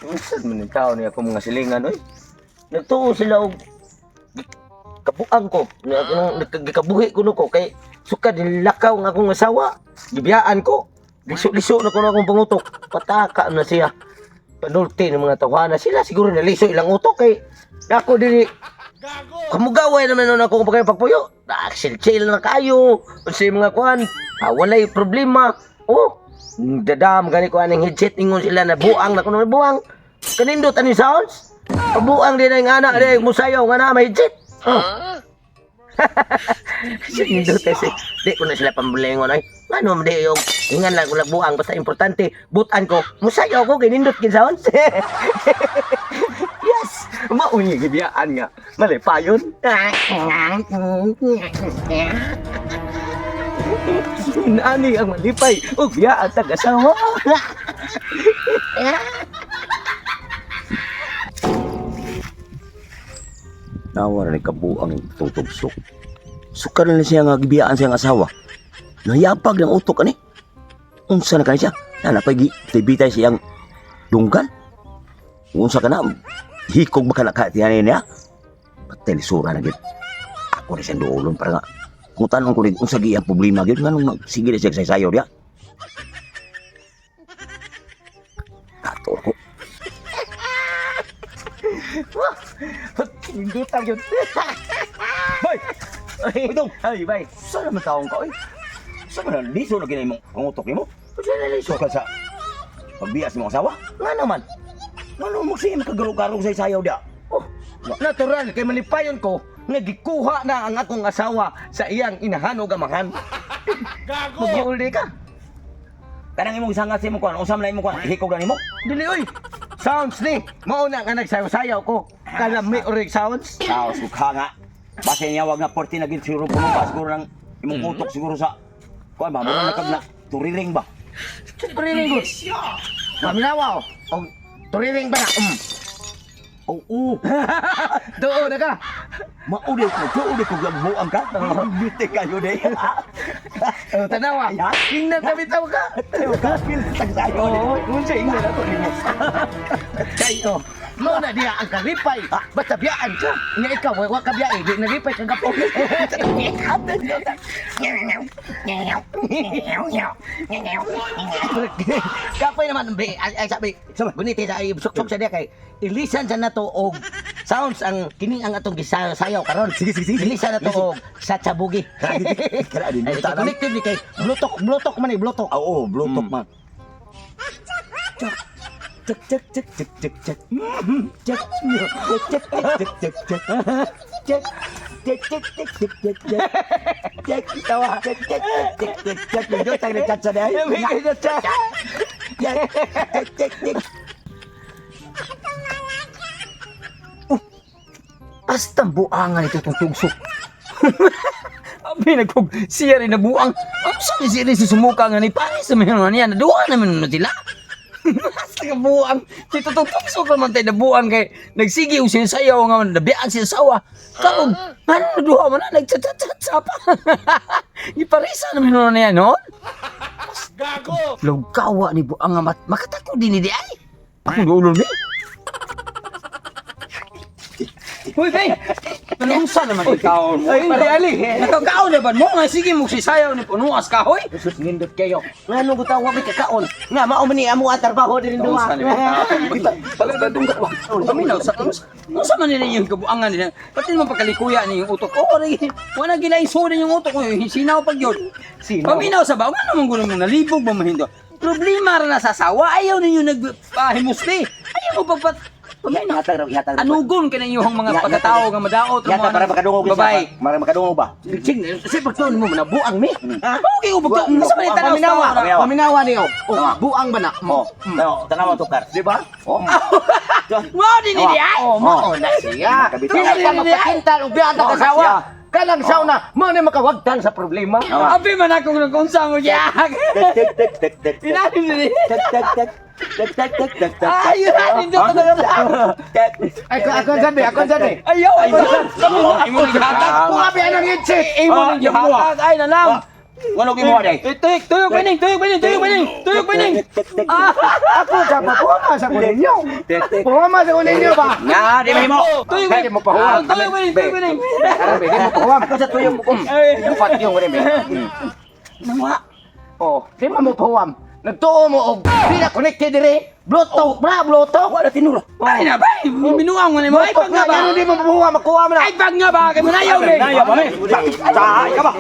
Saan man yung tao niya akong mga silingan, oy? Nagtuo sila og kabuang ko. Nagkabuhi ko nuko kay suka dilakaw ng akong asawa. Gibiyaan ko. Liso-liso na ko na akong pangutok. Pataka na siya. Panulti ng mga tawana sila. Siguro naliso ilang utok kay ako dili. Kamugaway naman nun ako kung pagpuyo. Chill na kayo. Kasi mga kuhan. Walay problema. Oh. Dadam gani ko anong headset ingon sila na buang na kuno buang. Kanindot ani sounds. Pabuang din ang anak day musayaw nga na may headset. Oh. Kanindot kasi di ko na sila pambulingon ay. Ano di yung ingan lang ko buang basta importante butan ko musayaw ko kanindot kin sounds. Yes, maunyi gibiyaan nga. Mali pa yun. Nani ang malipay o biya at tag-asawa. Nawa na kabuang tutugsok. Sukar na siya nga gibiyaan siyang asawa. Nayapag ng utok ani. Unsa na kani siya? Napay tibitay siyang dunggan. Unsa ka na? Hikog ba ka nakatiyanin niya? Patay sura na gid. Ako na siyang duolon para nga kung tanong ko rin, kung sagi ang problema, yun nga nung sige na siya sayo niya. Kato ko. Pindutan yun. Bay! Ay, itong! Ay, bay! Saan naman taong ka, eh? Saan naman liso na ginay mong pangutok niyo mo? Saan na liso ka sa pagbias mong asawa? Nga naman. Ano mo siya magkagarog-garog sa sayaw niya? Oh, natural, kay malipayon ko, nga gikuha na ang akong asawa sa iyang inahanog amahan. Gago! Mag-iuli ka. Kanang imong sangat sa imong kuhan, usam na imong kuhan, hikog na nimo? Dili, oy! Sounds ni! Mauna nga nagsayaw-sayaw ko. Kalami orig sounds. Taos ko ka nga. Basta niya wag na 40 na gid siguro puno pa siguro ng imong utok siguro sa kuhan ba? Mura na kag na turiring ba? Turiring ko. Maminawa o. O, turiring ba na? Oo. Doon na ka. Mauli ko gagbuang ka. Biti kayo day. Tanawa. Tingnan kami tawag ka. Tagsayo. Oo, kung siya ingnan ako nimo. Kayo. Mauna diya ang kalipay. Basta biyaan ka. Nga ikaw, wag ka biyain. Di nalipay kang kapog. Kapoy naman, ay sabi, buniti sa suksok sa diya kay ilisan sa nato og sounds ang kining ang atong gisayaw karon. Sige. Ilisan na to og sa tsabugi. Kara din. Ay, connected ni kay blutok man ni blutok. Oo, bluetooth man. Cek. Tawa. Cek. Medyo tayo nagchat sa day. Basta buangan ito itong tugsok. Abi nagpog siya rin na buang. Ang sabi siya rin sumuka nga ni Paris sa mga niya. Naduha naman na sila. Basta ka buang. Ito itong tugsok naman tayo na buang kay nagsigi yung sinasayaw nga nabiyaan siya sawa. Karon, ano naduha mo na nagchat-chat-chat pa. Iparisa naman na niya no? Gago! Lugawa ni buang nga makatako din ni di ay. Ako gulol ni. Uy, bay! Manungsa naman ikaw mo. Ay, hindi, Ali. Nakakaon na ba mo? Nga, sige mo sisayaw ni Punuas kahoy. Sus, nindot kayo. Nga nung butaw wag kakaon. Nga mao man ni amo atarbaho din duwa. Pagkadunggat ba? Paminaw sa kanus. Ano sa man nila yung kabuangan nila? Pati naman pagkalikuya ni yung utok. Oo, wala ginaiso din yung utok ko. Sinaw pag yun. Paminaw sa ba? Ano naman gulo mong nalibog ba mahindo? Problema rin na sa sawa. Ayaw ninyo nagpahimusti. Ayaw mo pagpat... Hatag. Anugon ka na yung mga pagkatao nga madaot. Yata para makadungog babay. Para makadungog ba? Sige, kasi pagtuon mo na buang mi. Okay, pagtuon. Sa man tanaw Paminawa. Paminawa niyo. Buang ba na? Tanawa to kar, di ba? Mo din ni ay. Mo na siya. Dili ka magpakintal og biya ka kasawa. Kalang sauna, mo ni makawagtan sa problema. Abi man ako nag-unsa mo ya. Inahin ni. Ayun, hindi ko na. Ako sabi. Ayaw. Imo ni hatag. Kung abi anong itse. Imo ni hatag ay nalang. Ngano gi mo day? Tuyok pining. Ako sa papuama sa kuninyo. Puama sa kuninyo ba? Nga di mo. Tuyok Hindi mo pahuwam. Tuyok pining. Arabe, di mo pahuwam. Ako sa tuyong bukom. Bukat yung rin be. Nama. Oh, di mo pahuwam. Nagtuo mo og di na connected dire. Bluetooth, Bluetooth. Wala tinuro. Ay na ba? Minuang mo ni mo. Ay pag nga ba? Ano di mo pahuwam, makuha mo na. Ay pag nga ba? Kay manayaw ni. Nayo ba me? Sahay ka ba?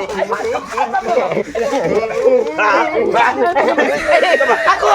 Ako